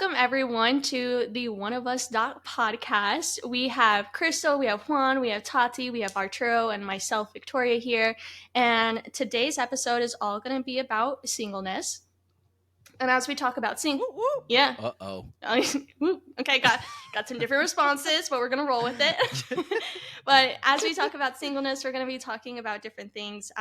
welcome everyone to the One of Us podcast. We have Crystal, we have Juan, we have Tati, we have Arturo, and myself, Victoria, here. And today's episode is all going to be about singleness. And as we talk about yeah. Uh-oh. Okay, got some different responses, but we're going to roll with it. But as we talk about singleness, we're going to be talking about different things.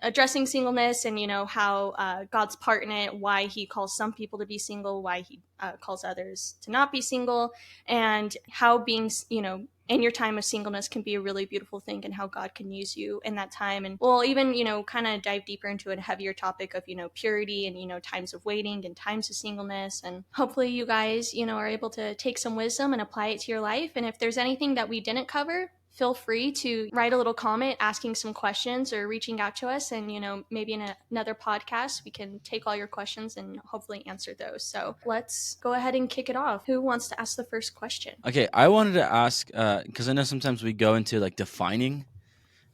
Addressing singleness and how God's part in it, why he calls some people to be single, why he calls others to not be single, and how being in your time of singleness can be a really beautiful thing, and how God can use you in that time. And we'll even kind of dive deeper into a heavier topic of purity and times of waiting and times of singleness. And hopefully you guys are able to take some wisdom and apply it to your life. And if there's anything that we didn't cover, feel free to write a little comment asking some questions or reaching out to us, and maybe in another podcast we can take all your questions and hopefully answer those. So let's go ahead and kick it off. Who wants to ask the first question? Okay, I wanted to ask, because I know sometimes we go into like defining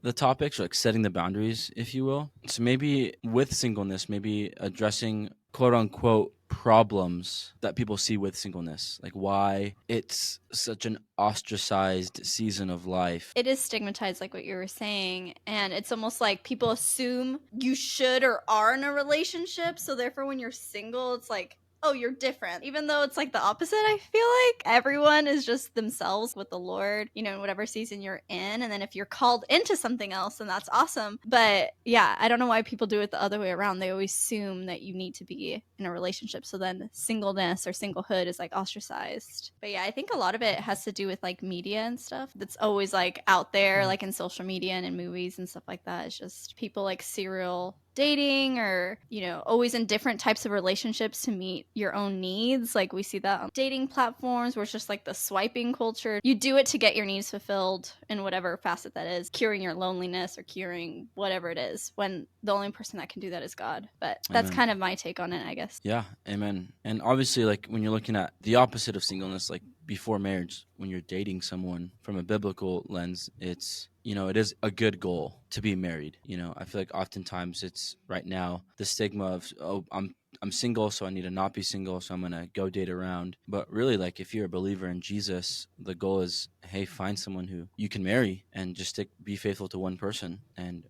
the topics, or like setting the boundaries, if you will. So maybe with singleness, maybe addressing quote unquote problems that people see with singleness, like why it's such an ostracized season of life. It is stigmatized, like what you were saying, and it's almost like people assume you should or are in a relationship, so therefore when you're single, it's like, oh, you're different. Even though it's like the opposite, I feel like everyone is just themselves with the Lord, in whatever season you're in. And then if you're called into something else, then that's awesome. But yeah, I don't know why people do it the other way around. They always assume that you need to be in a relationship. So then singleness or singlehood is like ostracized. But yeah, I think a lot of it has to do with like media and stuff that's always like out there, like in social media and in movies and stuff like that. It's just people like serial dating, or always in different types of relationships to meet your own needs. Like we see that on dating platforms where it's just like the swiping culture. You do it to get your needs fulfilled in whatever facet that is, curing your loneliness or curing whatever it is, when the only person that can do that is God. But that's Amen. kind of my take on it, I guess. Yeah, amen. And obviously, like when you're looking at the opposite of singleness, like before marriage, when you're dating someone from a biblical lens, it's it is a good goal to be married. I feel like oftentimes it's right now the stigma of, oh, I'm single, so I need to not be single, so I'm gonna go date around. But really, like if you're a believer in Jesus, the goal is, hey, find someone who you can marry and just be faithful to one person. And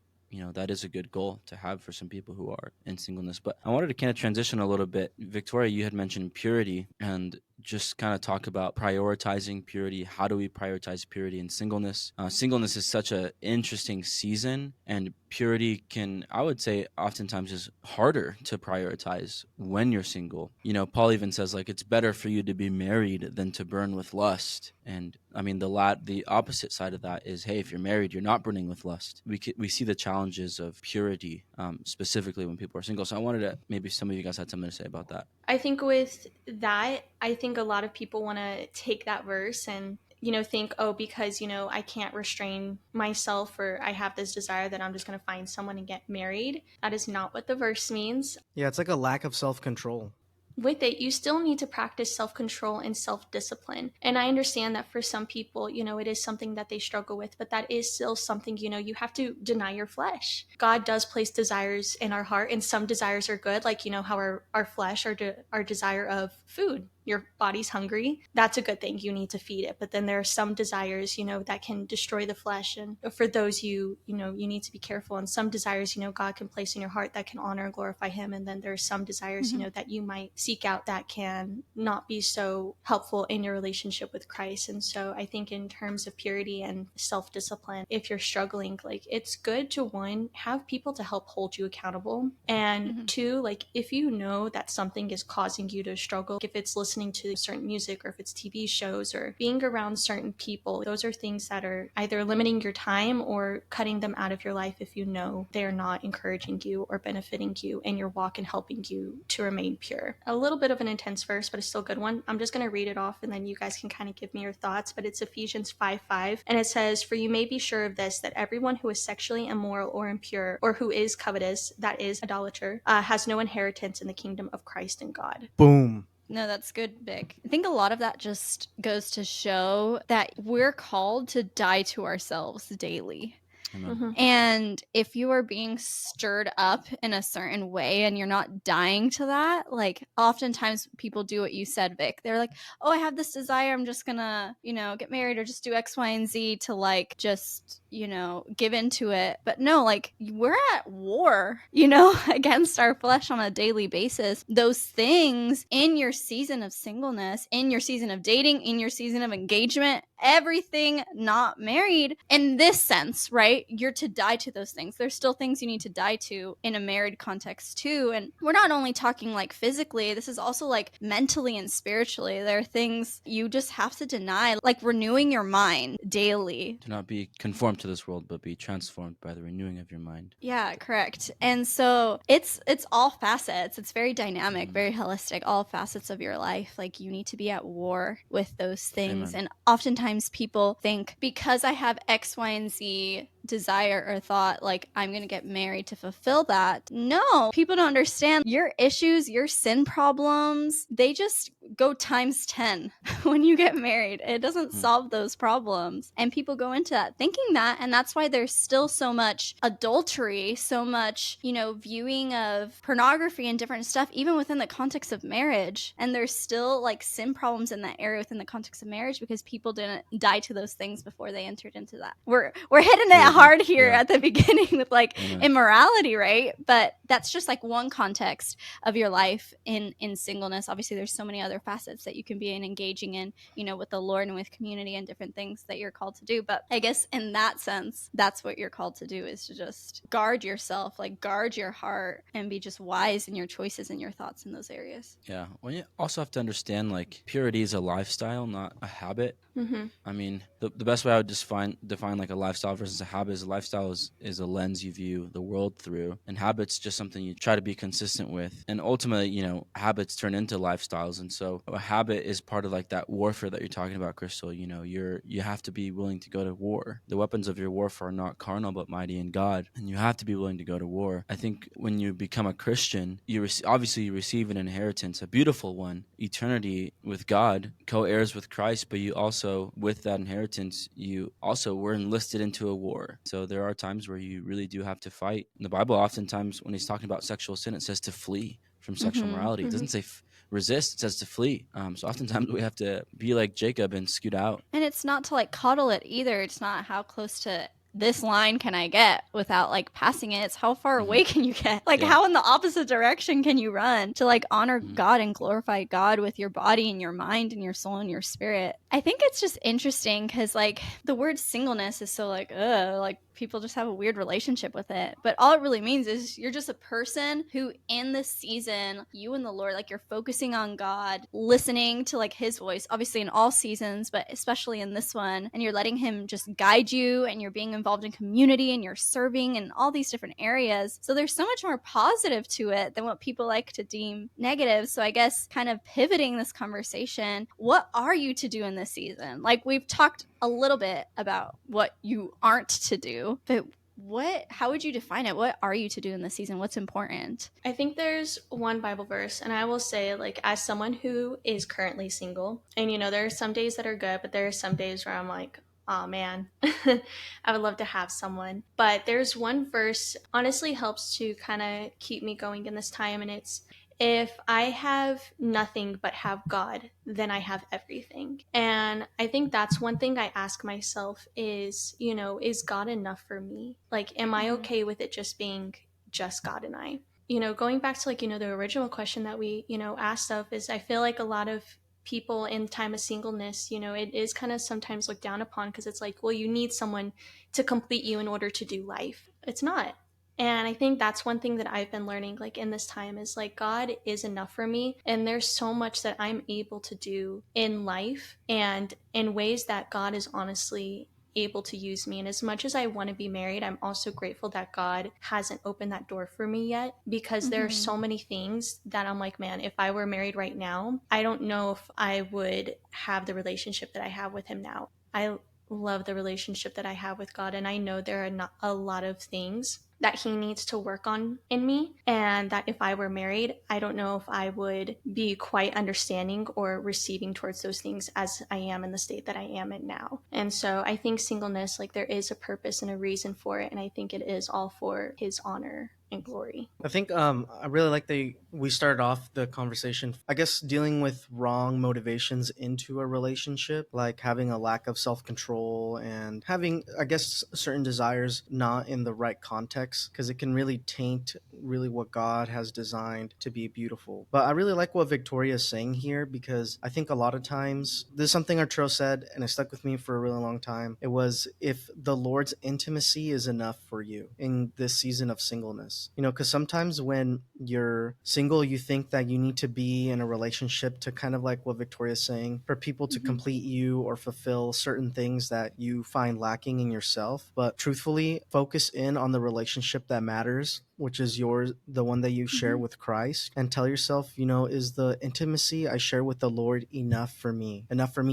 that is a good goal to have for some people who are in singleness. But I wanted to kind of transition a little bit. Victoria, you had mentioned purity, and just kind of talk about prioritizing purity. How do we prioritize purity in singleness? Singleness is such an interesting season, and purity can, I would say, oftentimes is harder to prioritize when you're single. Paul even says, like, it's better for you to be married than to burn with lust. And I mean, the opposite side of that is, hey, if you're married, you're not burning with lust. We see the challenges of purity, specifically when people are single. So I wanted to, maybe some of you guys had something to say about that. I think with that, I think a lot of people want to take that verse and think, oh, because I can't restrain myself, or I have this desire that I'm just going to find someone and get married. That is not what the verse means. Yeah, it's like a lack of self-control. With it, you still need to practice self-control and self-discipline. And I understand that for some people, it is something that they struggle with, but that is still something, you have to deny your flesh. God does place desires in our heart, and some desires are good, like, how our flesh, our desire of food. Your body's hungry, that's a good thing, you need to feed it. But then there are some desires that can destroy the flesh, and for those you need to be careful. And some desires God can place in your heart that can honor and glorify him. And then there are some desires that you might seek out that can not be so helpful in your relationship with Christ. And so I think in terms of purity and self-discipline, if you're struggling, like, it's good to, one, have people to help hold you accountable, and two, like, if you know that something is causing you to struggle, if it's listening to certain music, or if it's TV shows, or being around certain people, those are things that are either limiting your time or cutting them out of your life if you know they're not encouraging you or benefiting you in your walk and helping you to remain pure. A little bit of an intense verse, but it's still a good one. I'm just going to read it off, and then you guys can kind of give me your thoughts. But it's Ephesians 5:5, and it says, "For you may be sure of this, that everyone who is sexually immoral or impure, or who is covetous, that is idolater, has no inheritance in the kingdom of Christ and God." Boom. No, that's good, Vic. I think a lot of that just goes to show that we're called to die to ourselves daily. Amen. Mhm. And if you are being stirred up in a certain way and you're not dying to that, like oftentimes people do what you said, Vic. They're like, oh, I have this desire. I'm just gonna, get married or just do X, Y, and Z to like just, give into it. But no, like we're at war, against our flesh on a daily basis. Those things in your season of singleness, in your season of dating, in your season of engagement, everything not married in this sense, right? You're to die to those things. There's still things you need to die to in a married context too. And we're not only talking like physically, this is also like mentally and spiritually. There are things you just have to deny, like renewing your mind daily. Do not be conformed to this world, but be transformed by the renewing of your mind. Yeah, correct. And so it's all facets. It's very dynamic, very holistic, all facets of your life. Like you need to be at war with those things. Amen. And oftentimes people think because I have X, Y, and Z desire or thought, like I'm going to get married to fulfill that. No, people don't understand your issues, your sin problems. They just go times 10 when you get married. It doesn't solve those problems. And people go into that thinking that. And that's why there's still so much adultery, so much, viewing of pornography and different stuff, even within the context of marriage. And there's still like sin problems in that area within the context of marriage because people didn't die to those things before they entered into that. We're hitting it hard here at the beginning with like immorality, right? But that's just like one context of your life in singleness. Obviously there's so many other facets that you can be in engaging in, with the Lord and with community and different things that you're called to do. But I guess in that sense, that's what you're called to do, is to just guard yourself, like guard your heart and be just wise in your choices and your thoughts in those areas. Yeah. Well, you also have to understand like purity is a lifestyle, not a habit. Mm-hmm. I mean, the best way I would define like a lifestyle versus a habit is a lifestyle is a lens you view the world through, and habits just something you try to be consistent with. And ultimately, habits turn into lifestyles, and so a habit is part of like that warfare that you're talking about, Crystal. You have to be willing to go to war. The weapons of your warfare are not carnal but mighty in God, and you have to be willing to go to war. I think when you become a Christian, obviously you receive an inheritance, a beautiful one, eternity with God, co-heirs with Christ, but you also, with that inheritance, you also were enlisted into a war. So there are times where you really do have to fight. In the Bible, oftentimes when he's talking about sexual sin, it says to flee from sexual morality. It doesn't say resist, it says to flee. So oftentimes we have to be like Jacob and scoot out. And it's not to like coddle it either. It's not how close to this line can I get without like passing it. It's how far away can you get? Like how in the opposite direction can you run to like honor God and glorify God with your body and your mind and your soul and your spirit? I think it's just interesting because like the word singleness is so like, like people just have a weird relationship with it. But all it really means is you're just a person who in this season, you and the Lord, like you're focusing on God, listening to like his voice, obviously in all seasons, but especially in this one. And you're letting him just guide you, and you're being involved in community, and you're serving in all these different areas. So there's so much more positive to it than what people like to deem negative. So I guess kind of pivoting this conversation, what are you to do in this season? Like we've talked a little bit about what you aren't to do, but how would you define it? What are you to do in this season? What's important? I think there's one Bible verse, and I will say, like, as someone who is currently single, and there are some days that are good, but there are some days where I'm like, oh man, I would love to have someone. But there's one verse honestly helps to kind of keep me going in this time, and it's, if I have nothing but have God, then I have everything. And I think that's one thing I ask myself is, is God enough for me? Like, am I okay with it just being just God and I? Going back to like, the original question that we, asked of is, I feel like a lot of people in time of singleness, it is kind of sometimes looked down upon because it's like, well, you need someone to complete you in order to do life. It's not. And I think that's one thing that I've been learning like in this time is like God is enough for me, and there's so much that I'm able to do in life and in ways that God is honestly able to use me. And as much as I want to be married, I'm also grateful that God hasn't opened that door for me yet, because there are so many things that I'm like, man, if I were married right now, I don't know if I would have the relationship that I have with him now. I love the relationship that I have with God, and I know there are not a lot of things that he needs to work on in me, and that if I were married, I don't know if I would be quite understanding or receiving towards those things as I am in the state that I am in now. And so I think singleness, like, there is a purpose and a reason for it, and I think it is all for his honor and glory. I think I really like we started off the conversation, I guess, dealing with wrong motivations into a relationship, like having a lack of self-control and having, I guess, certain desires not in the right context, because it can really taint really what God has designed to be beautiful. But I really like what Victoria is saying here, because I think a lot of times this is something Arturo said and it stuck with me for a really long time. It was, if the Lord's intimacy is enough for you in this season of singleness. Because sometimes when you're single, you think that you need to be in a relationship to, kind of like what Victoria's saying, for people to complete you or fulfill certain things that you find lacking in yourself. But truthfully, focus in on the relationship that matters, which is yours, the one that you share with Christ, and tell yourself, is the intimacy I share with the Lord enough for me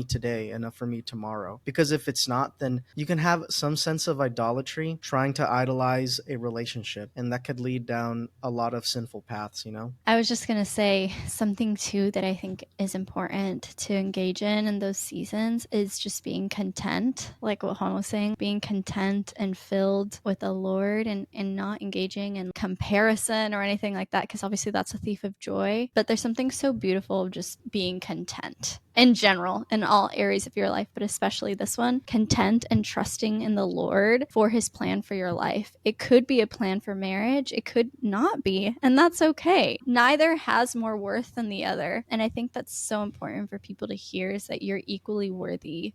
today, enough for me tomorrow? Because if it's not, then you can have some sense of idolatry, trying to idolize a relationship, and that could lead down a lot of sinful paths. I was just going to say something too that I think is important to engage in those seasons is just being content, like what Juan was saying, being content and filled with the Lord, and not engaging in comparison or anything like that, because obviously that's a thief of joy. But there's something so beautiful of just being content in general, in all areas of your life, but especially this one, content and trusting in the Lord for his plan for your life. It could be a plan for marriage, it could not be, and that's okay. Neither has more worth than the other. And I think that's so important for people to hear, is that you're equally worthy,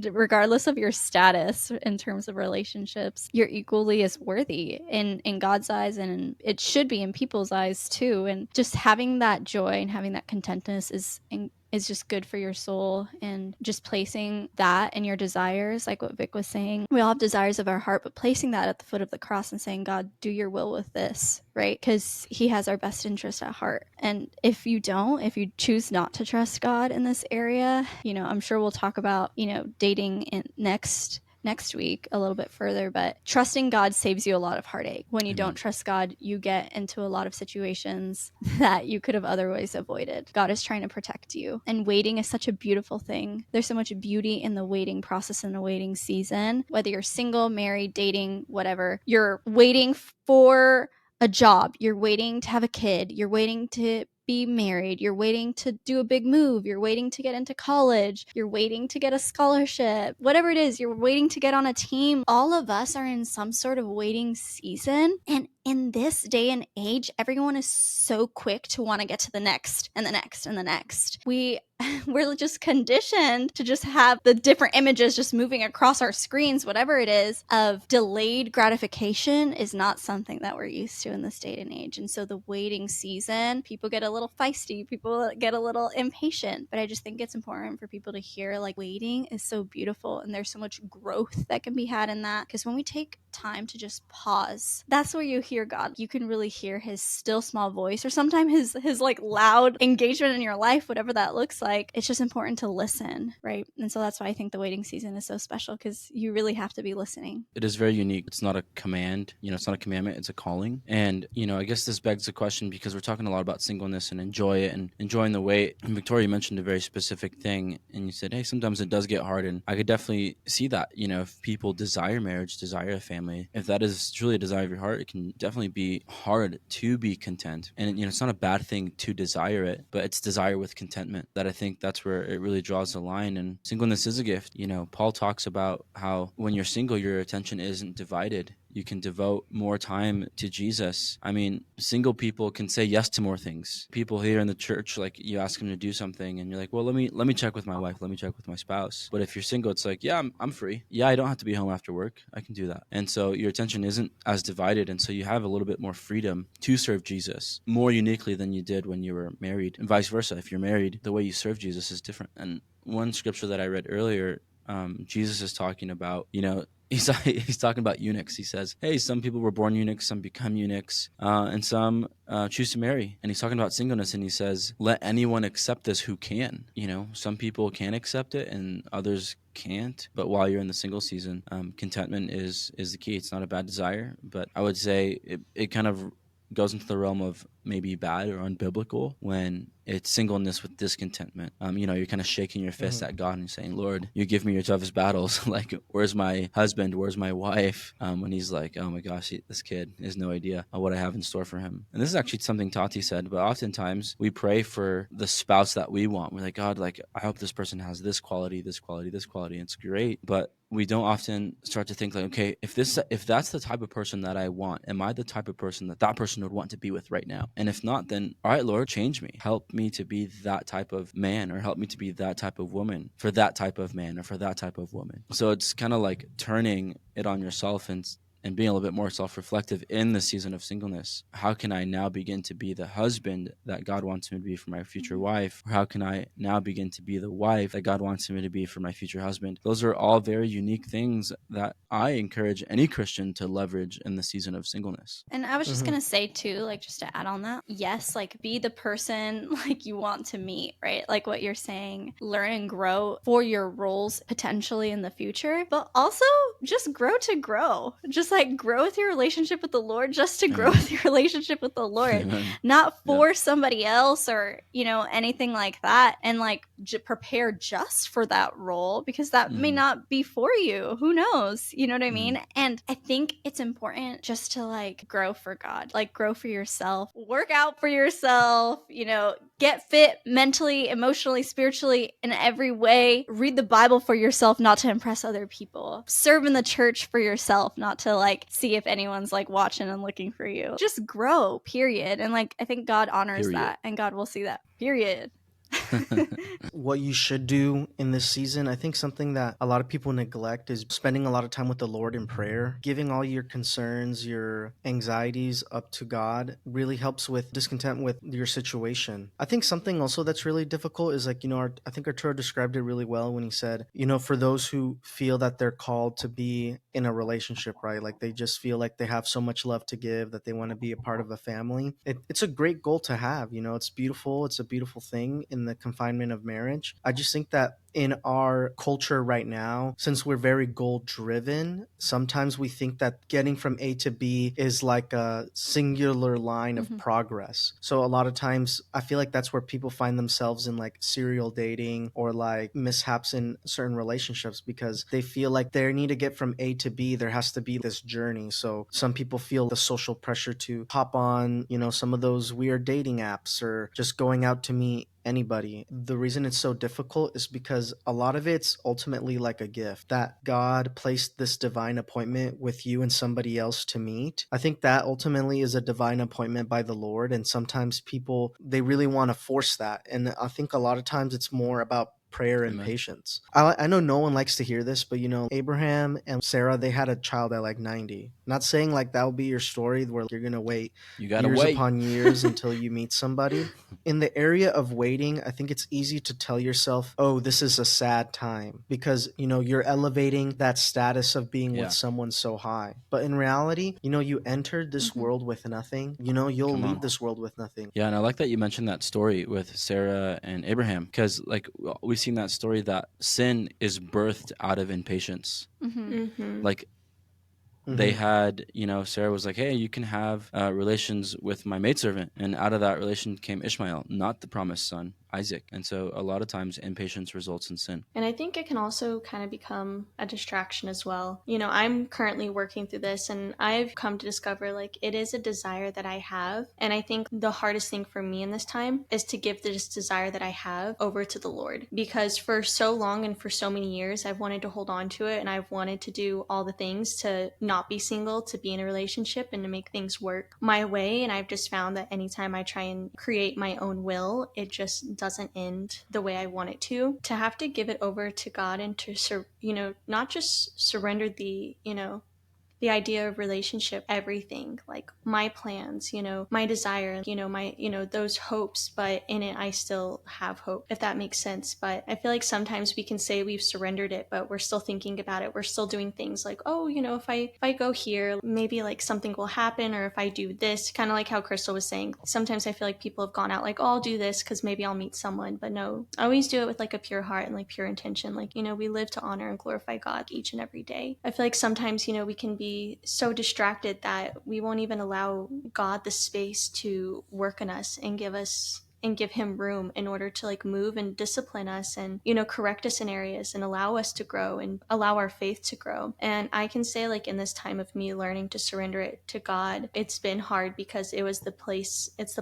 regardless of your status in terms of relationships. You're equally as worthy in God's eyes, and it should be in people's eyes too. And just having that joy and having that contentness is just good for your soul, and just placing that in your desires, like what Vic was saying. We all have desires of our heart, but placing that at the foot of the cross and saying, God, do your will with this, right? Because he has our best interest at heart. And if you choose not to trust God in this area, I'm sure we'll talk about, dating in next week a little bit further, but trusting God saves you a lot of heartache. When you don't trust God, you get into a lot of situations that you could have otherwise avoided. God is trying to protect you, and waiting is such a beautiful thing. There's so much beauty in the waiting process and the waiting season. Whether you're single, married, dating, whatever, you're waiting for a job, you're waiting to have a kid, you're waiting to be married, you're waiting to do a big move, you're waiting to get into college, you're waiting to get a scholarship, whatever it is, you're waiting to get on a team. All of us are in some sort of waiting season. And in this day and age, everyone is so quick to want to get to the next and the next and the next. We're just conditioned to just have the different images just moving across our screens, whatever it is, of delayed gratification is not something that we're used to in this day and age. And so the waiting season, people get a little feisty, people get a little impatient. But I just think it's important for people to hear, like, waiting is so beautiful, and there's so much growth that can be had in that. Because when we take time to just pause, that's where you hear God. You can really hear his still small voice, or sometimes his like loud engagement in your life, whatever that looks like. It's just important to listen, right? And so that's why I think the waiting season is so special, because you really have to be listening. It is very unique. It's not a command, it's not a commandment, it's a calling. And, I guess this begs the question, because we're talking a lot about singleness and enjoy it and enjoying the wait. And Victoria mentioned a very specific thing, and you said, hey, sometimes it does get hard. And I could definitely see that, if people desire marriage, desire a family, if that is truly a desire of your heart, it can definitely be hard to be content. And, it's not a bad thing to desire it, but it's desire with contentment that I think that's where it really draws the line. And singleness is a gift. Paul talks about how when you're single, your attention isn't divided. You can devote more time to Jesus. I mean, single people can say yes to more things. People here in the church, like, you ask them to do something and you're like, well, let me check with my wife. Let me check with my spouse. But if you're single, it's like, yeah, I'm free. Yeah, I don't have to be home after work. I can do that. And so your attention isn't as divided. And so you have a little bit more freedom to serve Jesus more uniquely than you did when you were married, and vice versa. If you're married, the way you serve Jesus is different. And one scripture that I read earlier, Jesus is talking about, he's talking about eunuchs. He says, hey, some people were born eunuchs, some become eunuchs, and some choose to marry. And he's talking about singleness, and he says, let anyone accept this who can. Some people can accept it and others can't. But while you're in the single season, contentment is the key. It's not a bad desire, but I would say it kind of goes into the realm of maybe bad or unbiblical when it's singleness with discontentment. You're kind of shaking your fist at God and saying, Lord, you give me your toughest battles. Like, where's my husband? Where's my wife? When he's like, oh my gosh, this kid has no idea what I have in store for him. And this is actually something Tati said, but oftentimes we pray for the spouse that we want. We're like, God, like, I hope this person has this quality, this quality, this quality. It's great. But we don't often start to think like, okay, if that's the type of person that I want, am I the type of person that person would want to be with right now? And if not, then all right, Lord, change me. Help me to be that type of man, or help me to be that type of woman for that type of man or for that type of woman. So it's kind of like turning it on yourself and being a little bit more self-reflective in the season of singleness. How can I now begin to be the husband that God wants me to be for my future wife? Or how can I now begin to be the wife that God wants me to be for my future husband? Those are all very unique things that I encourage any Christian to leverage in the season of singleness. And I was just going to say too, like, just to add on that, yes, like, be the person like you want to meet, right? Like what you're saying, learn and grow for your roles potentially in the future, but also just grow to grow. Just like grow with your relationship with the Lord, just to grow with your relationship with the Lord, Amen. not for somebody else or, anything like that. And like prepare just for that role, because that may not be for you. Who knows? You know what I mean? And I think it's important just to like grow for God, like grow for yourself, work out for yourself, get fit mentally, emotionally, spiritually, in every way. Read the Bible for yourself, not to impress other people. Serve in the church for yourself, not to like see if anyone's like watching and looking for you. Just grow, period. And like, I think God honors that, and God will see that, period. What you should do in this season, I think something that a lot of people neglect is spending a lot of time with the Lord in prayer. Giving all your concerns, your anxieties up to God really helps with discontent with your situation. I think something also that's really difficult is like, I think Arturo described it really well when he said, for those who feel that they're called to be in a relationship, right? Like they just feel like they have so much love to give, that they want to be a part of a family. It's a great goal to have, it's beautiful. It's a beautiful thing in the confinement of marriage. I just think that in our culture right now, since we're very goal driven, sometimes we think that getting from A to B is like a singular line of progress. So a lot of times I feel like that's where people find themselves in like serial dating or like mishaps in certain relationships, because they feel like they need to get from A to B. There has to be this journey. So some people feel the social pressure to hop on, some of those weird dating apps or just going out to meet anybody. The reason it's so difficult is because a lot of it's ultimately like a gift that God placed this divine appointment with you and somebody else to meet. I think that ultimately is a divine appointment by the Lord, and sometimes people, they really want to force that, and I think a lot of times it's more about prayer and patience. I know no one likes to hear this, but Abraham and Sarah, they had a child at like 90. Not saying like that will be your story where you're gonna wait years upon years until you meet somebody. In the area of waiting, I think it's easy to tell yourself, oh, this is a sad time, because you're elevating that status of being with someone so high. But in reality, you entered this world with nothing. You'll leave this world with nothing. Yeah, and I like that you mentioned that story with Sarah and Abraham, because like we've seen that story that sin is birthed out of impatience. Like they had, Sarah was like, hey, you can have relations with my maidservant. And out of that relation came Ishmael, not the promised son, Isaac. And so a lot of times impatience results in sin. And I think it can also kind of become a distraction as well. I'm currently working through this, and I've come to discover like it is a desire that I have. And I think the hardest thing for me in this time is to give this desire that I have over to the Lord, because for so long and for so many years, I've wanted to hold on to it, and I've wanted to do all the things to not be single, to be in a relationship, and to make things work my way. And I've just found that anytime I try and create my own will, it just doesn't end the way I want it to. To have to give it over to God and to not just surrender the the idea of relationship everything, like my plans, my desire, my, those hopes, but in it I still have hope, if that makes sense. But I feel like sometimes we can say we've surrendered it, but we're still thinking about it. We're still doing things like, oh, if I go here, maybe like something will happen, or if I do this, kind of like how Crystal was saying. Sometimes I feel like people have gone out like, oh, I'll do this because maybe I'll meet someone. But no, I always do it with like a pure heart and like pure intention. Like, we live to honor and glorify God each and every day. I feel like sometimes, we can be so distracted that we won't even allow God the space to work in us and give him room in order to like move and discipline us and correct us in areas and allow us to grow and allow our faith to grow. And I can say, like, in this time of me learning to surrender it to God, it's been hard because it's the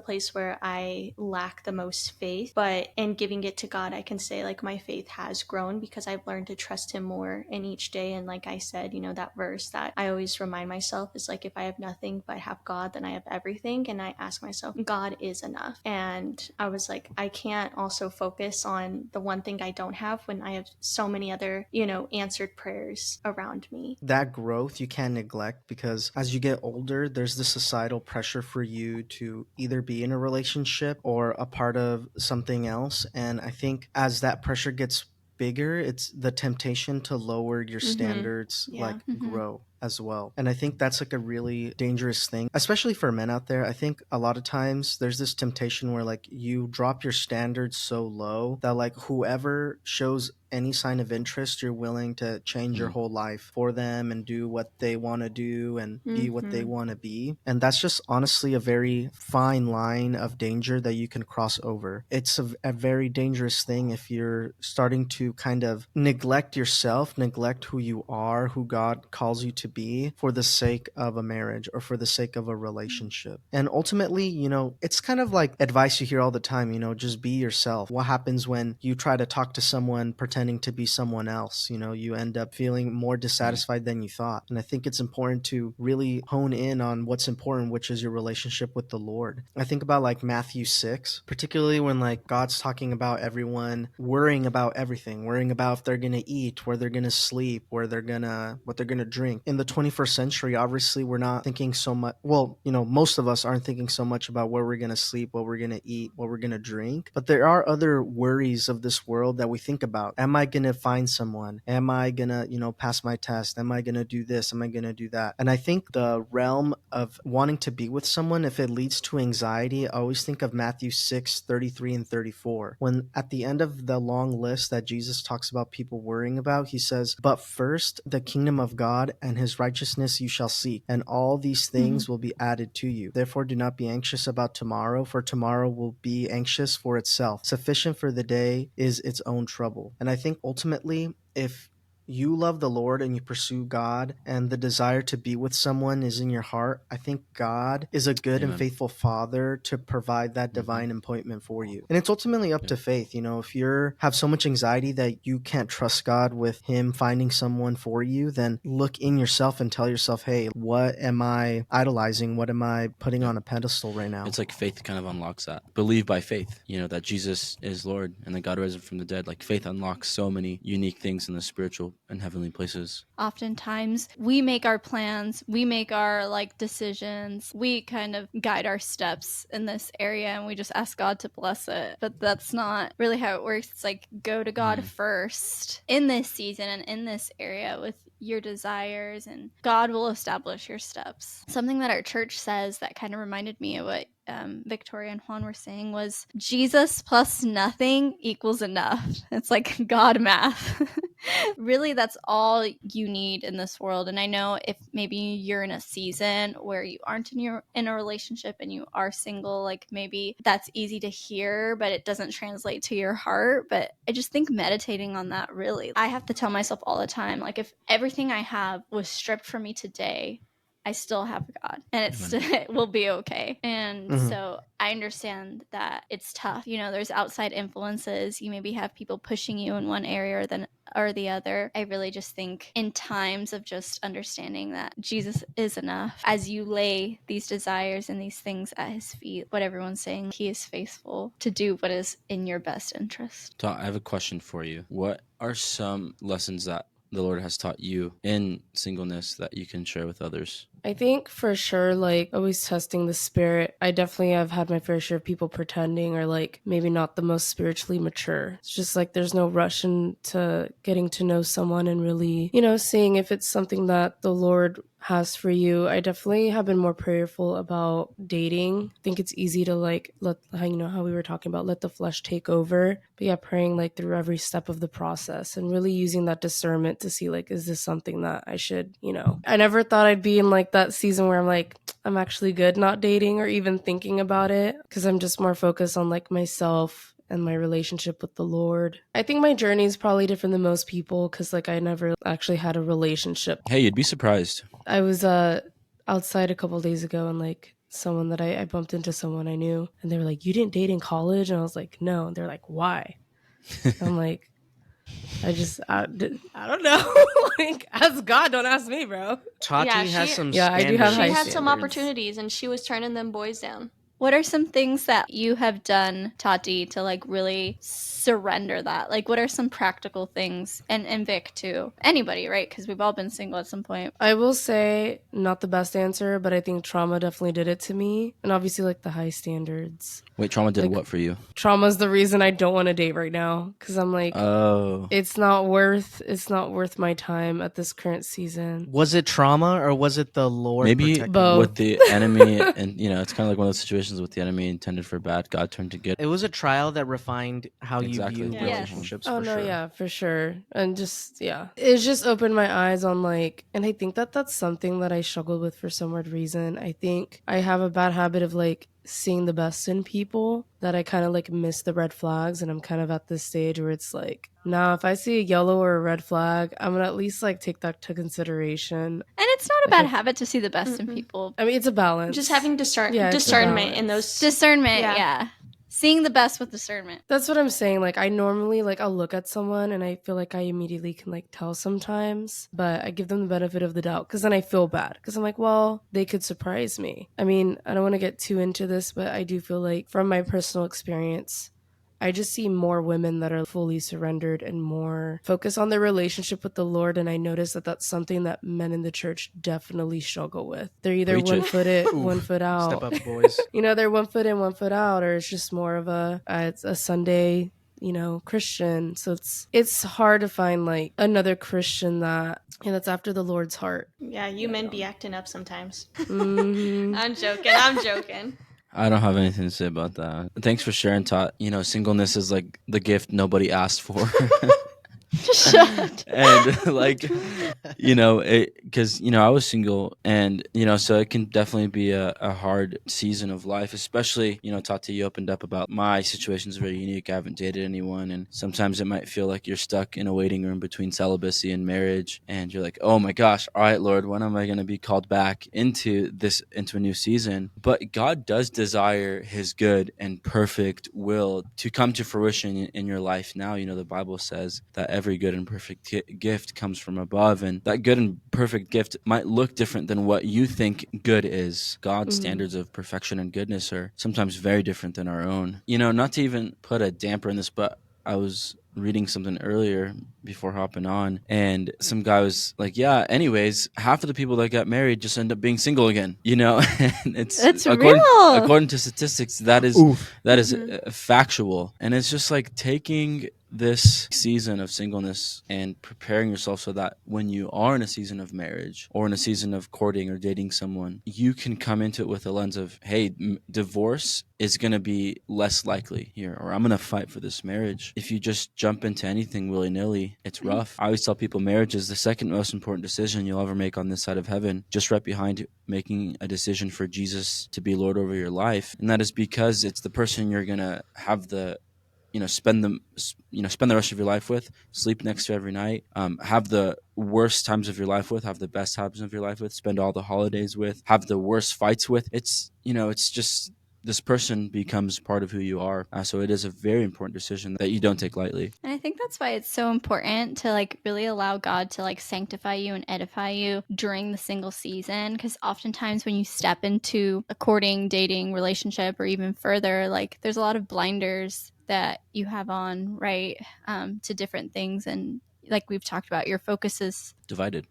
place where I lack the most faith. But in giving it to God, I can say like my faith has grown because I've learned to trust him more in each day. And like I said, that verse that I always remind myself is like, if I have nothing but have God, then I have everything. And I ask myself, God is enough. And I was like, I can't also focus on the one thing I don't have when I have so many other, answered prayers around me. That growth you can't neglect, because as you get older, there's this societal pressure for you to either be in a relationship or a part of something else. And I think as that pressure gets bigger, it's the temptation to lower your standards, Yeah. like grow as well. And I think that's like a really dangerous thing, especially for men out there. I think a lot of times there's this temptation where like you drop your standards so low that like whoever shows any sign of interest, you're willing to change your whole life for them and do what they want to do and be what they want to be. And that's just honestly a very fine line of danger that you can cross over. It's a very dangerous thing if you're starting to kind of neglect yourself, neglect who you are, who God calls you to be for the sake of a marriage or for the sake of a relationship. And ultimately, it's kind of like advice you hear all the time, just be yourself. What happens when you try to talk to someone pretending to be someone else? You end up feeling more dissatisfied than you thought. And I think it's important to really hone in on what's important, which is your relationship with the Lord. I think about like Matthew 6, particularly when like God's talking about everyone worrying about everything, worrying about if they're going to eat, where they're going to sleep, what they're going to drink. In the 21st century, obviously we're not thinking so much. Well, most of us aren't thinking so much about where we're going to sleep, what we're going to eat, what we're going to drink. But there are other worries of this world that we think about. Am I going to find someone? Am I going to, pass my test? Am I going to do this? Am I going to do that? And I think the realm of wanting to be with someone, if it leads to anxiety, I always think of Matthew 6:33 and 34. When at the end of the long list that Jesus talks about people worrying about, he says, "But first, the kingdom of God and his righteousness you shall seek, and all these things will be added to you. Therefore, do not be anxious about tomorrow, for tomorrow will be anxious for itself. Sufficient for the day is its own trouble." And I think ultimately, if you love the Lord and you pursue God and the desire to be with someone is in your heart, I think God is a good and faithful father to provide that divine appointment for you. And it's ultimately up to faith. If you have so much anxiety that you can't trust God with him finding someone for you, then look in yourself and tell yourself, hey, what am I idolizing? What am I putting on a pedestal right now? It's like faith kind of unlocks that. Believe by faith, that Jesus is Lord and that God raised him from the dead. Like faith unlocks so many unique things in the spiritual and heavenly places. Oftentimes we make our plans, we make our like decisions, we kind of guide our steps in this area and we just ask God to bless it. But that's not really how it works. It's like go to God first in this season and in this area with your desires, and God will establish your steps. Something that our church says that kind of reminded me of what Victoria and Juan were saying was Jesus plus nothing equals enough. It's like God math. Really, that's all you need in this world. And I know if maybe you're in a season where you aren't in a relationship and you are single, like maybe that's easy to hear, but it doesn't translate to your heart. But I just think meditating on that, really, I have to tell myself all the time, like if everything I have was stripped from me today, I still have God and it will be okay. And so I understand that it's tough. There's outside influences. You maybe have people pushing you in one area or the other. I really just think in times of just understanding that Jesus is enough, as you lay these desires and these things at his feet, what everyone's saying, he is faithful to do what is in your best interest. So I have a question for you. What are some lessons that the Lord has taught you in singleness that you can share with others? I think for sure, like, always testing the spirit. I definitely have had my fair share of people pretending or, like, maybe not the most spiritually mature. It's just like there's no rush into getting to know someone and really, seeing if it's something that the Lord has for you. I definitely have been more prayerful about dating. I think it's easy to, like, let, how we were talking about, let the flesh take over. But yeah, praying, like, through every step of the process and really using that discernment to see, like, is this something that I should, I never thought I'd be in, like, that season where I'm like, I'm actually good not dating or even thinking about it, because I'm just more focused on, like, myself and my relationship with the Lord. I think my journey is probably different than most people because, like, I never actually had a relationship. Hey, you'd be surprised. I was outside a couple days ago, and, like, someone that I bumped into someone I knew, and they were like, "You didn't date in college?" And I was like, "No." And they're like, "Why?" I'm like, I don't know. Like, ask God, don't ask me, bro. Tati Yeah, has she- some Yeah, I do have standards. She high had some standards. opportunities and she was turning them boys down. What are some things that you have done, Tati, to like really surrender that? Like, what are some practical things? And Vic, too. Anybody, right? Because we've all been single at some point. I will say, not the best answer, but I think trauma definitely did it to me. And obviously, like, the high standards. Wait, trauma did Like, what for you? Trauma's the reason I don't want to date right now. Because I'm like, Oh. it's not worth my time at this current season. Was it trauma or was it the Lord Maybe protecting Both. you? with the enemy, and it's kind of like one of those situations with the enemy intended for bad, God turned to good. It was a trial that refined how Exactly. you view Yes. relationships. Oh for no, sure. yeah, for sure. And just, yeah, it's just opened my eyes on, like, and I think that that's something that I struggled with for some weird reason. I think I have a bad habit of, like, seeing the best in people, that I kind of, like, miss the red flags, and I'm kind of at this stage where it's like, nah, if I see a yellow or a red flag, I'm gonna at least, like, take that to consideration. And it's not a Like, bad if- habit to see the best in Mhm. people. I mean, it's a balance. Just having Yeah, it's a discernment in balance. those. Discernment, Yeah. yeah. Seeing the best with discernment. That's what I'm saying. Like, I normally, like, I'll look at someone and I feel like I immediately can, like, tell sometimes, but I give them the benefit of the doubt because then I feel bad because I'm like, well, they could surprise me. I mean, I don't want to get too into this, but I do feel like from my personal experience, I just see more women that are fully surrendered and more focused on their relationship with the Lord. And I notice that that's something that men in the church definitely struggle with. They're either Preach one it. foot in, Oof. one foot out. Step up, boys. They're one foot in, one foot out, or it's just more of it's a Sunday, Christian. So it's hard to find, like, another Christian that's after the Lord's heart. Yeah, you men be acting up sometimes. Mhm. I'm joking. I don't have anything to say about that. Thanks for sharing, Tot. Singleness is like the gift nobody asked for. Shut. And like, because I was single, and so it can definitely be a hard season of life, especially Tati, you opened up about my situation is very unique. I haven't dated anyone, and sometimes it might feel like you're stuck in a waiting room between celibacy and marriage, and you're like, oh my gosh, all right, Lord, when am I going to be called back into a new season? But God does desire his good and perfect will to come to fruition in your life now. The Bible says that every good and perfect gift comes from above, and that good and perfect gift might look different than what you think good is. God's standards of perfection and goodness are sometimes very different than our own. Not to even put a damper in this, but I was reading something earlier before hopping on, and some guy was like, yeah, anyways, half of the people that got married just end up being single again. And It's according, real. according to statistics, that is Oof. factual. And it's just like taking this season of singleness and preparing yourself so that when you are in a season of marriage or in a season of courting or dating someone, you can come into it with a lens of, hey, divorce is going to be less likely here, or I'm going to fight for this marriage. If you just jump into anything willy-nilly, it's rough. I always tell people marriage is the second most important decision you'll ever make on this side of heaven, just right behind making a decision for Jesus to be Lord over your life. And that is because it's the person you're going to have spend the rest of your life with, sleep next to every night, have the worst times of your life with, have the best times of your life with, spend all the holidays with, have the worst fights with. It's just this person becomes part of who you are. So it is a very important decision that you don't take lightly. And I think that's why it's so important to like really allow God to like sanctify you and edify you during the single season. Because oftentimes when you step into a courting, dating relationship or even further, like there's a lot of blinders that you have on, right, to different things. And like we've talked about, your focus is Divided.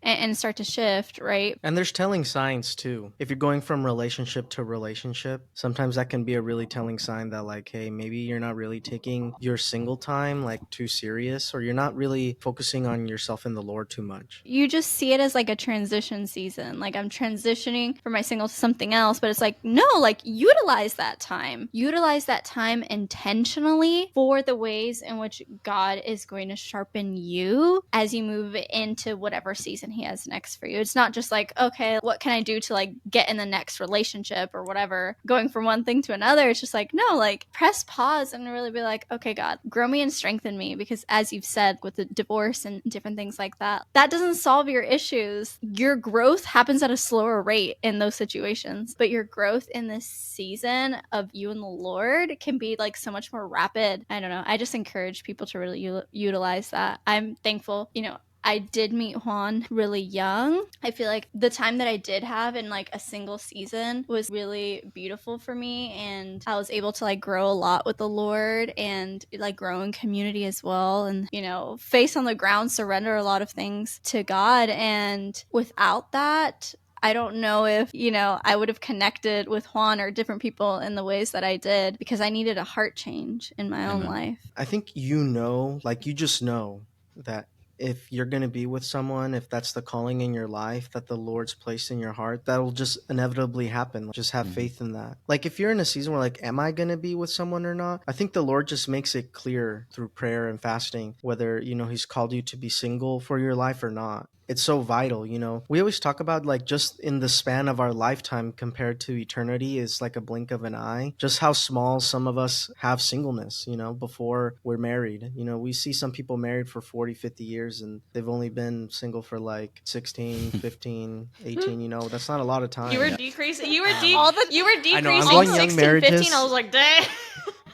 and start to shift, right? And there's telling signs too. If you're going from relationship to relationship, sometimes that can be a really telling sign that, like, hey, maybe you're not really taking your single time like too serious, or you're not really focusing on yourself in the Lord too much. You just see it as like a transition season. Like, I'm transitioning from my single to something else, but it's like, no, like, utilize that time. Utilize that time intentionally for the ways in which God is going to sharpen you as you move into whatever season he has next for you. It's not just like, okay, what can I do to like get in the next relationship or whatever, going from one thing to another. It's just like, no, like, press pause and really be like, okay, God, grow me and strengthen me, because as you've said with the divorce and different things like that, that doesn't solve your issues. Your growth happens at a slower rate in those situations, but your growth in this season of you and the Lord can be like so much more rapid. I don't know, I just encourage people to really utilize that. I'm thankful, I did meet Juan really young. I feel like the time that I did have in like a single season was really beautiful for me, and I was able to like grow a lot with the Lord and like grow in community as well, and face on the ground, surrender a lot of things to God. And without that, I don't know if, I would have connected with Juan or different people in the ways that I did, because I needed a heart change in my own Amen. life. I think like you just know that if you're going to be with someone, if that's the calling in your life that the Lord's placed in your heart, that'll just inevitably happen. Just have faith in that. Like, if you're in a season where, like, am I going to be with someone or not? I think the Lord just makes it clear through prayer and fasting whether, he's called you to be single for your life or not. It's so vital. We always talk about, like, just in the span of our lifetime compared to eternity is like a blink of an eye, just how small some of us have singleness, before we're married. We see some people married for 40, 50 years and they've only been single for like 16, 15, 18. That's not a lot of time. You were decreasing. You were I know, I'm decreasing going young 16, marriages. 15. I was like, dang.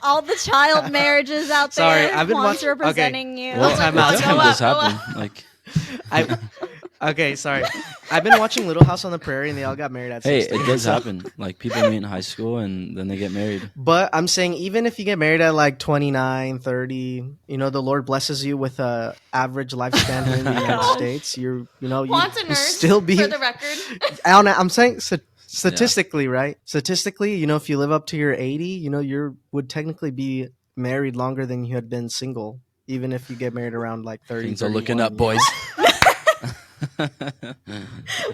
All the child marriages out Sorry, there. I've been Juan's watching. representing you. What Time out. time Go does up, go happen? Like, Okay, sorry. I've been watching Little House on the Prairie and they all got married at hey, 16. it does so- happen. Like, people meet in high school and then they get married. But I'm saying, even if you get married at like 29, 30, the Lord blesses you with a average lifespan here in the United God. States. You Juan's a you nurse, still be for the record. I'm saying statistically, right? Statistically, if you live up to your 80, you would technically be married longer than you had been single, even if you get married around like 30. Things are looking 31, up, boys.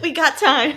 We got time.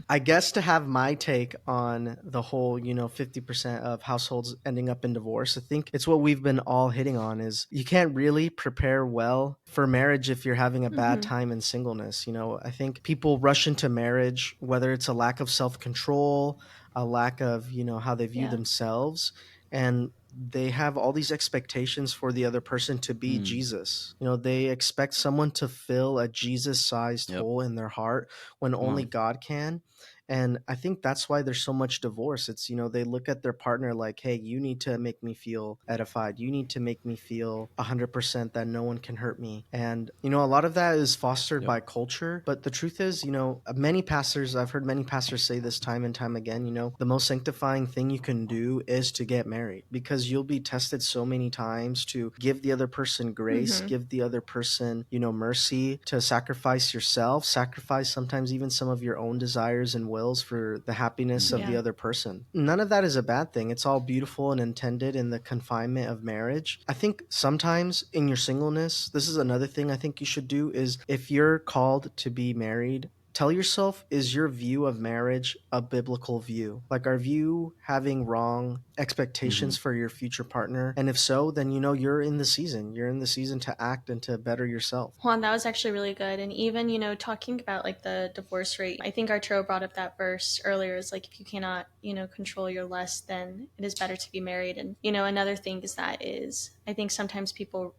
I guess to have my take on the whole, 50% of households ending up in divorce, I think it's what we've been all hitting on is you can't really prepare well for marriage if you're having a bad time in singleness. I think people rush into marriage, whether it's a lack of self-control, a lack of, how they view Yeah. themselves, and they have all these expectations for the other person to be Jesus. They expect someone to fill a Jesus-sized Yep. hole in their heart when only on. God can. And I think that's why there's so much divorce. It's, they look at their partner like, hey, you need to make me feel edified. You need to make me feel 100% that no one can hurt me. And, a lot of that is fostered Yep. by culture. But the truth is, I've heard many pastors say this time and time again, the most sanctifying thing you can do is to get married, because you'll be tested so many times to give the other person grace, give the other person, mercy, to sacrifice yourself, sacrifice sometimes even some of your own desires and wills for the happiness of the Yeah. other person. None of that is a bad thing. It's all beautiful and intended in the confinement of marriage. I think sometimes in your singleness, this is another thing I think you should do, is if you're called to be married, tell yourself, is your view of marriage a biblical view? Like, are you having wrong expectations for your future partner? And if so, then you're in the season. You're in the season to act and to better yourself. Juan, that was actually really good. And even, talking about like the divorce rate, I think Arturo brought up that verse earlier, is like, if you cannot, control your lust, then it is better to be married. And, another thing is I think sometimes people,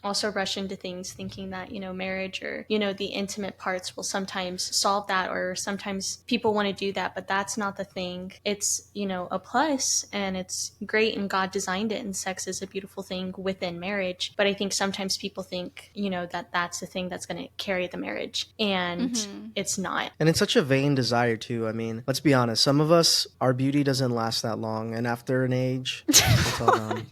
also rush into things thinking that, marriage or, the intimate parts will sometimes solve that, or sometimes people want to do that, but that's not the thing. It's, a plus, and it's great, and God designed it, and sex is a beautiful thing within marriage. But I think sometimes people think, that that's the thing that's going to carry the marriage, and it's not. And it's such a vain desire too. I mean, let's be honest. Some of us, our beauty doesn't last that long, and after an age, it's all gone.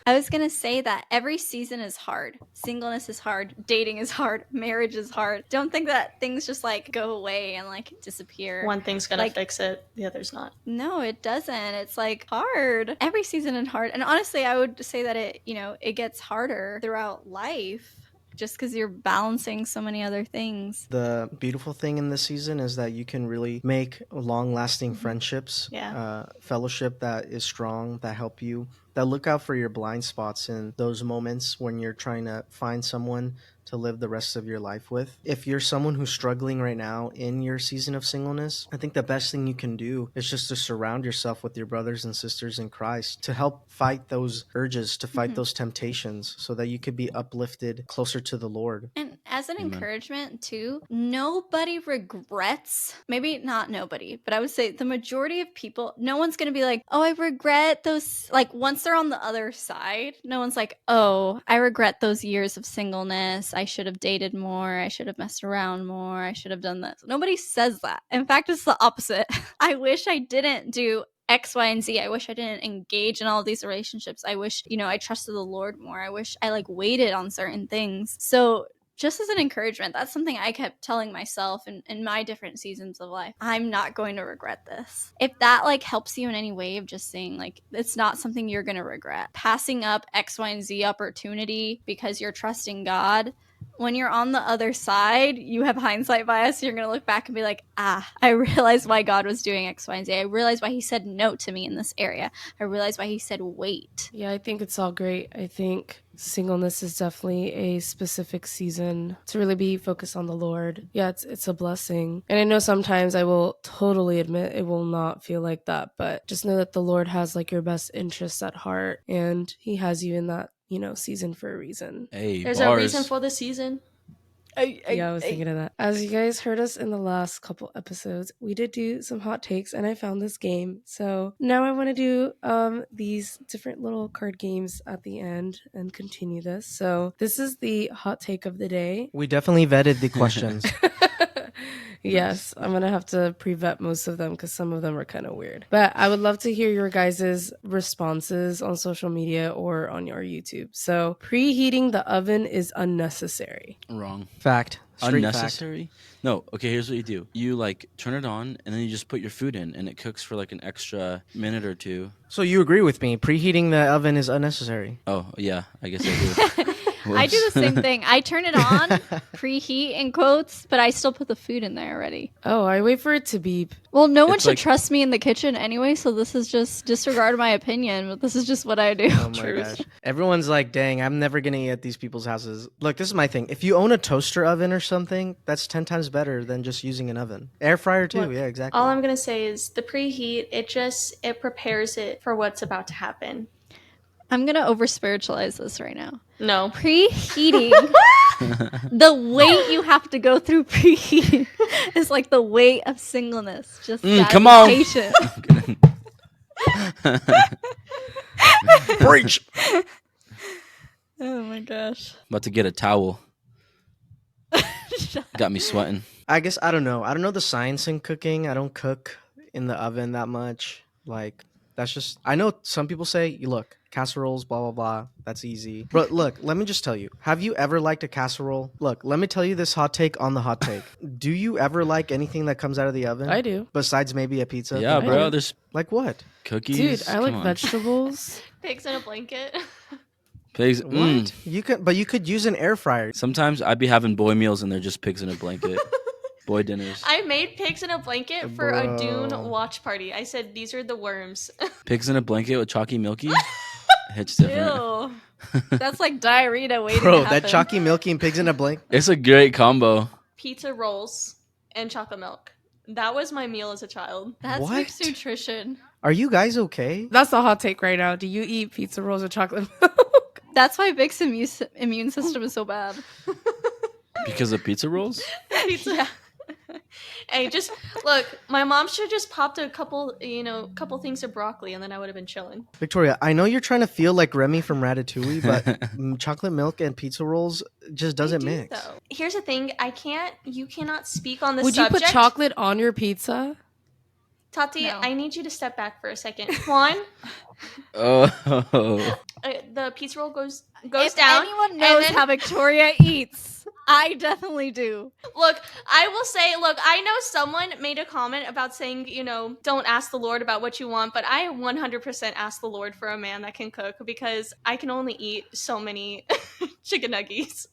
I was gonna say that every season is hard. Singleness is hard. Dating is hard. Marriage is hard. Don't think that things just like go away and like disappear. One thing's gonna Like- fix it, the other's not. No, it doesn't. It's like hard. Every season is hard. And honestly, I would say that it gets harder throughout life just because you're balancing so many other things. The beautiful thing in this season is that you can really make long-lasting friendships, Yeah. fellowship that is strong, that help you, that look out for your blind spots in those moments when you're trying to find someone to live the rest of your life with. If you're someone who's struggling right now in your season of singleness, I think the best thing you can do is just to surround yourself with your brothers and sisters in Christ to help fight those urges, to fight those temptations, so that you could be uplifted closer to the Lord. And as an Amen. encouragement too, nobody regrets, maybe not nobody, but I would say the majority of people, no one's going to be like, oh, I regret those, like once they're on the other side, no one's like, oh, I regret those years of singleness. I should have dated more. I should have messed around more. I should have done this. Nobody says that. In fact, it's the opposite. I wish I didn't do X, Y, and Z. I wish I didn't engage in all of these relationships. I wish, I trusted the Lord more. I wish I like waited on certain things. So just as an encouragement, that's something I kept telling myself in my different seasons of life. I'm not going to regret this. If that like helps you in any way of just saying like, it's not something you're going to regret. Passing up X, Y, and Z opportunity because you're trusting God. When you're on the other side, you have hindsight bias. You're going to look back and be like, I realized why God was doing X, Y, and Z. I realized why he said no to me in this area. I realized why he said wait. Yeah, I think it's all great. I think singleness is definitely a specific season to really be focused on the Lord. Yeah, it's a blessing. And I know sometimes I will totally admit it will not feel like that, but just know that the Lord has like your best interests at heart, and he has you in that, season for a reason. Hey, There's bars. a reason for the season. I was thinking of that. As you guys heard us in the last couple episodes, we did do some hot takes, and I found this game. So now I want to do these different little card games at the end and continue this. So this is the hot take of the day. We definitely vetted the questions. Yes, I'm going to have to pre-vet most of them because some of them are kind of weird. But I would love to hear your guys' responses on social media or on your YouTube. So preheating the oven is unnecessary. Wrong. Fact. Straight fact. Unnecessary? No. Okay, here's what you do. You like turn it on and then you just put your food in and it cooks for like an extra minute or two. So you agree with me? Preheating the oven is unnecessary. Oh, yeah, I guess I do. I do the same thing. I turn it on, preheat in quotes, but I still put the food in there already. Oh, I wait for it to beep. Well, no one It's should like- trust me in the kitchen anyway, so this is just disregard my opinion, but this is just what I do. Oh my gosh. Everyone's like, dang, I'm never going to eat at these people's houses. Look, this is my thing. If you own a toaster oven or something, that's 10 times better than just using an oven. Air fryer too. Look, Yeah, exactly. All I'm gonna say is the preheat, it prepares it for what's about to happen. I'm going to over spiritualize this right now. No. Preheating, the weight you have to go through preheating is like the weight of singleness. Just come on. patient. Preach. Oh my gosh. About to get a towel. Got me sweating. I guess I don't know. I don't know the science in cooking. I don't cook in the oven that much. Like, that's just, I know some people say, look, casseroles, blah, blah, blah. That's easy. But look, let me just tell you. Have you ever liked a casserole? Look, let me tell you this hot take on the hot take. Do you ever like anything that comes out of the oven? I do. Besides maybe a pizza? Yeah, I bro. do. There's Like what? cookies. Dude, I like Come on. vegetables. Pigs in a blanket. Pigs. What? You could use an air fryer. Sometimes I'd be having boy meals and they're just pigs in a blanket. Boy dinners. I made pigs in a blanket for a Bro. Dune watch party. I said these are the worms. Pigs in a blanket with chalky milky. Hits different. Ew. That's like diarrhea waiting Bro, to happen. that chalky milky and pigs in a blanket. It's a great combo. Pizza rolls and chocolate milk. That was my meal as a child. That's What? mixed nutrition. Are you guys okay? That's the hot take right now. Do you eat pizza rolls with chocolate milk? That's why Vic's immune system is so bad. Because of pizza rolls? Pizza. Hey, just look. My mom should just popped a couple things of broccoli, and then I would have been chilling. Victoria, I know you're trying to feel like Remy from Ratatouille, but chocolate milk and pizza rolls just doesn't I do, mix. though. Here's the thing: you cannot speak on this Would subject. you put chocolate on your pizza? Tati, No. I need you to step back for a second. Juan, Oh. the pizza roll goes If down. anyone knows then, how Victoria eats, I definitely do. Look, I will say, I know someone made a comment about saying, don't ask the Lord about what you want, but I 100% ask the Lord for a man that can cook because I can only eat so many chicken nuggets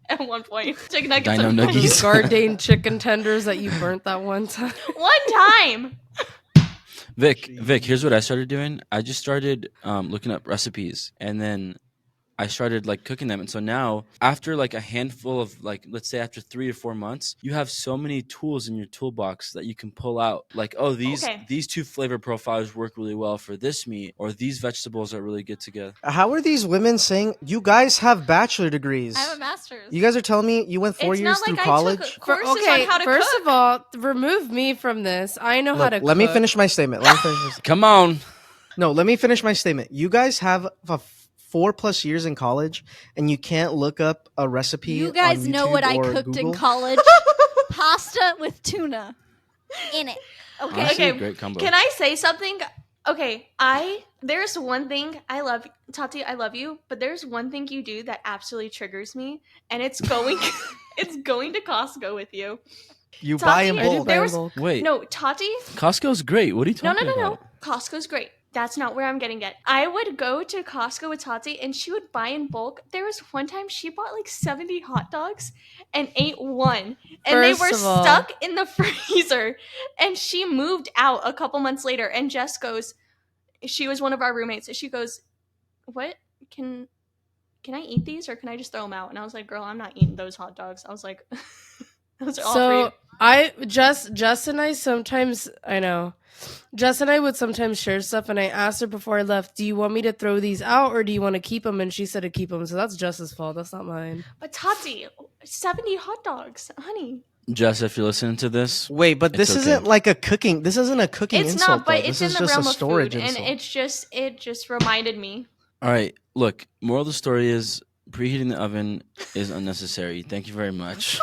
at one point. Chicken nuggets Dino at one- nuggies. Those Gardein chicken tenders that you burnt that one time. One time. Vic, here's what I started doing. I just started looking up recipes, and then I started like cooking them. And so now, after like a handful of like, let's say after 3 or 4 months, you have so many tools in your toolbox that you can pull out. Like, oh, these 2 flavor profiles work really well for this meat, or these vegetables are really good together. How are these women saying you guys have bachelor degrees? I have a master's. You guys are telling me you went 4 It's years not through like college? I took courses on how to first cook. of all, remove me from this. I know how Look, to cook. let me finish my statement. Come on. No, let me finish my statement. You guys have 4+ years in college, and you can't look up a recipe. You guys on know what YouTube I or cooked Google? in college? Pasta with tuna in it. Okay. Honestly, Okay, great combo. Can I say something? Okay, there's one thing I love, Tati, I love you, but there's one thing you do that absolutely triggers me, and it's going to Costco with you. You Tati, buy in I do bulk. buy in was- bulk. Wait, No, Tati, Costco's great. What are you no, talking about? Costco's great. That's not where I'm getting at. I would go to Costco with Tati and she would buy in bulk. There was one time she bought like 70 hot dogs and ate one. And they were First of all- stuck in the freezer. And she moved out a couple months later. And Jess goes, she was one of our roommates. She goes, what? Can I eat these or can I just throw them out? And I was like, girl, I'm not eating those hot dogs. I was like, those are all for you. Jess and I sometimes, I know, Jess and I would sometimes share stuff, and I asked her before I left, do you want me to throw these out or do you want to keep them? And she said to keep them, so that's Jess's fault. That's not mine. But Tati, 70 hot dogs, honey. Jess, if you're listening to this, Wait, but It's this okay. isn't like a cooking. This isn't a cooking It's insult. not, but though. it's This in is the just realm a of storage food, insult. and it just reminded me. all right, look, moral of the story is preheating the oven is unnecessary. Thank you very much.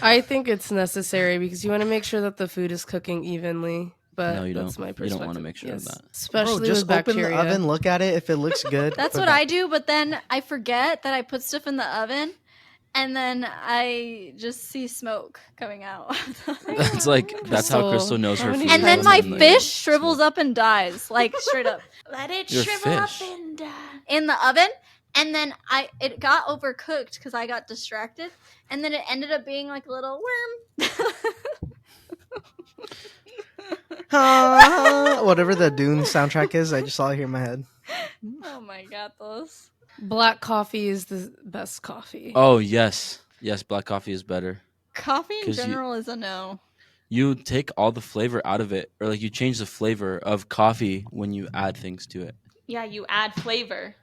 I think it's necessary because you want to make sure that the food is cooking evenly. But No, you that's don't. my You perspective. don't wanna make sure of that. Especially Bro, just with open bacteria. the oven, look at it. If it looks good, That's put what it I back. do, but then I forget that I put stuff in the oven, and then I just see smoke coming out. That's how Crystal, Crystal knows how her many food. And then times my have you fish eaten shrivels up and dies, like straight up Let it Your shrivel up fish. and die. in the oven. And then it got overcooked because I got distracted, and then it ended up being like a little worm. Whatever the Dune soundtrack is, I just saw it here in my head. Oh my god, those. Black coffee is the best coffee. Oh yes, black coffee is better. Coffee in 'Cause you- general is a no. You take all the flavor out of it, or like you change the flavor of coffee when you add things to it. Yeah, you add flavor.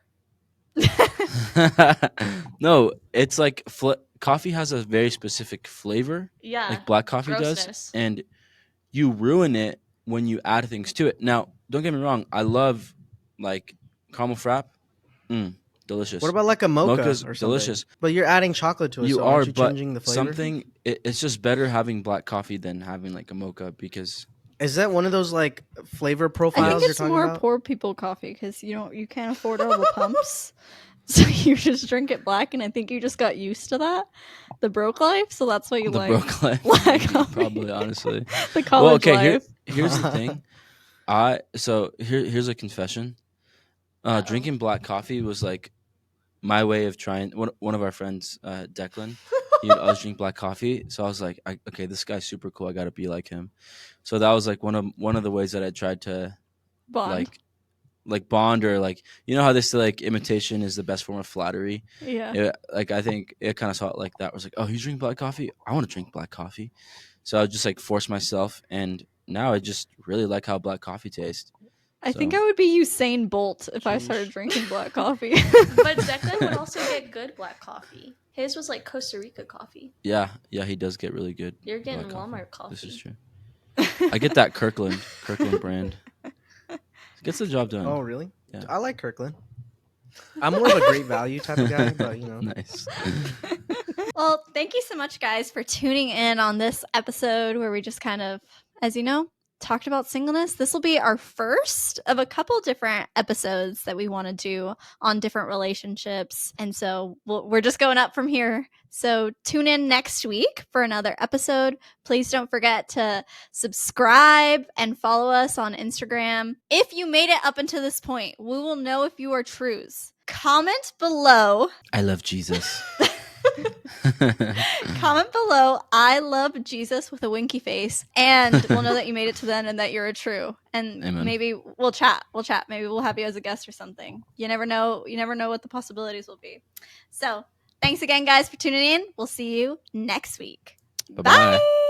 No, it's like coffee has a very specific flavor, Yeah. like black coffee grossness. does, and you ruin it when you add things to it. Now, don't get me wrong, I love like caramel frap, delicious. What about like a mocha Mocha's or something? delicious. But you're adding chocolate to it. You so are, aren't you but changing the flavor? it's just better having black coffee than having like a mocha because Is that one of those like flavor I profiles think you're it's talking more about? poor people coffee because you can't afford all the pumps, so you just drink it black. And I think you just got used to that, the broke life. So that's what you the like. broke life, black maybe, coffee. probably honestly. The college Well, okay, life. here's the thing. Here's a confession. Drinking black coffee was like my way of trying. One of our friends, Declan, he'd always drink black coffee. So I was like, okay, this guy's super cool. I got to be like him. So that was like one of the ways that I tried to Bond. like bond, or like, you know how they say like imitation is the best form of flattery. Yeah. Like I think it kind of saw it like that. I was like, oh, you drink black coffee? I want to drink black coffee. So I would just like force myself, and now I just really like how black coffee tastes. I think So- I would be Usain Bolt if I Sheesh. started drinking black coffee. But Declan would also get good black coffee. His was like Costa Rica coffee. Yeah, he does get really good. You're getting black Walmart coffee. This is true. I get that Kirkland brand. Gets the job done. Oh, really? Yeah. I like Kirkland. I'm more of a great value type of guy, but you know. Nice. Well, thank you so much, guys, for tuning in on this episode where we just kind of, as you know, talked about singleness. This will be our first of a couple different episodes that we want to do on different relationships. And so we're just going up from here. So tune in next week for another episode. Please don't forget to subscribe and follow us on Instagram. If you made it up until this point, we will know if you are trues. Comment below. I love Jesus. Comment below, I love Jesus with a winky face, and we'll know that you made it to the end and that you're a true. And Amen. maybe we'll chat. Maybe we'll have you as a guest or something. You never know what the possibilities will be. So thanks again, guys, for tuning in. We'll see you next week. Bye-bye. Bye.